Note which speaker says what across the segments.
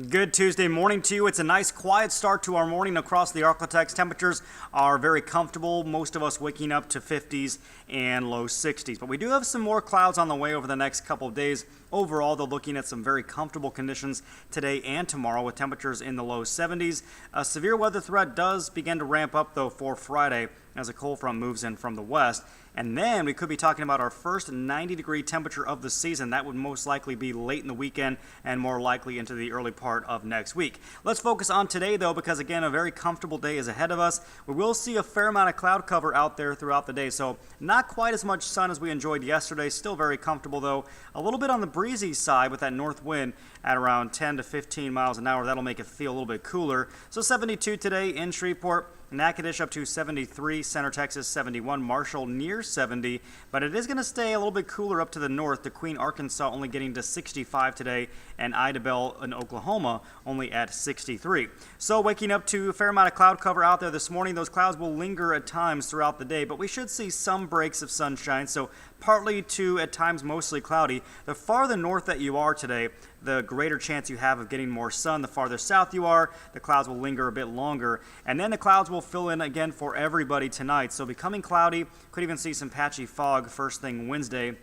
Speaker 1: Good Tuesday morning to you. It's a nice quiet start to our morning across the Arklatex. Temperatures are very comfortable, most of us waking up to 50s and low 60s. But we do have some more clouds on the way over the next couple of days. Overall, they're looking at some very comfortable conditions today and tomorrow with temperatures in the low 70s. A severe weather threat does begin to ramp up, though, for Friday as a cold front moves in from the west. And then we could be talking about our first 90-degree temperature of the season. That would most likely be late in the weekend and more likely into the early part of next week. Let's focus on today, though, because, again, a very comfortable day is ahead of us. We will see a fair amount of cloud cover out there throughout the day, so not quite as much sun as we enjoyed yesterday. Still very comfortable, though. A little bit on the breezy side with that north wind at around 10 to 15 miles an hour. That'll make it feel a little bit cooler. So 72 today in Shreveport. Natchitoches up to 73, Center Texas 71, Marshall near 70, but it is going to stay a little bit cooler up to the north. The Queen, Arkansas only getting to 65 today, and Idabel in Oklahoma only at 63. So waking up to a fair amount of cloud cover out there this morning. Those clouds will linger at times throughout the day, but we should see some breaks of sunshine, so partly to at times mostly cloudy. The farther north that you are today, the greater chance you have of getting more sun. The farther south you are, the clouds will linger a bit longer. And then the clouds will fill in again for everybody tonight. So becoming cloudy, could even see some patchy fog first thing Wednesday.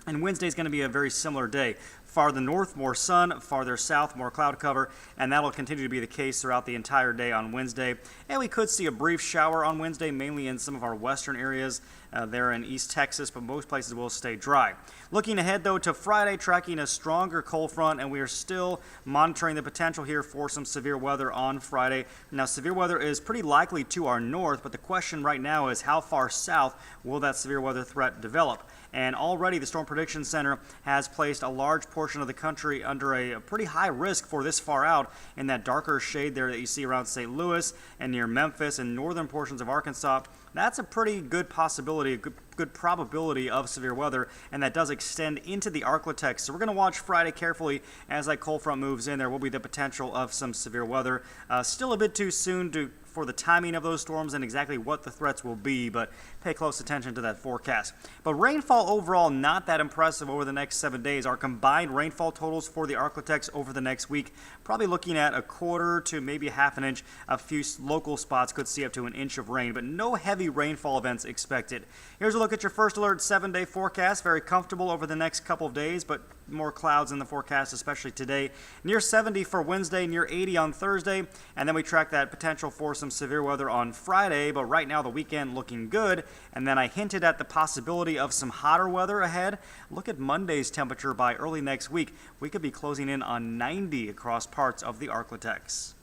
Speaker 1: And Wednesday is going to be a very similar day. Farther north, more sun. Farther south, more cloud cover. And that'll continue to be the case throughout the entire day on Wednesday. And we could see a brief shower on Wednesday, mainly in some of our western areas there in East Texas, but most places will stay dry. Looking ahead, though, to Friday, tracking a stronger cold front, and we are still monitoring the potential here for some severe weather on Friday. Now, severe weather is pretty likely to our north, but the question right now is how far south will that severe weather threat develop? And already the Storm Prediction Center has placed a large portion of the country under a pretty high risk for this far out in that darker shade there that you see around St. Louis and near Memphis and northern portions of Arkansas. That's a pretty good possibility, a good probability of severe weather, and that does extend into the Arklatex. So we're going to watch Friday carefully as that cold front moves in. There will be the potential of some severe weather. Still a bit too soon for the timing of those storms and exactly what the threats will be, but pay close attention to that forecast. But rainfall overall not that impressive over the next 7 days. Our combined rainfall totals for the Arklatex over the next week, probably looking at a quarter to maybe a half an inch. A few local spots could see up to an inch of rain, but no heavy rainfall events expected. Here's a look at your first alert 7-day forecast. Very comfortable over the next couple of days, but more clouds in the forecast, especially today. Near 70 for Wednesday, near 80 on Thursday, and then we track that potential for some severe weather on Friday, but right now the weekend looking good. And then I hinted at the possibility of some hotter weather ahead. Look at Monday's temperature by early next week. We could be closing in on 90 across parts of the Arklatex.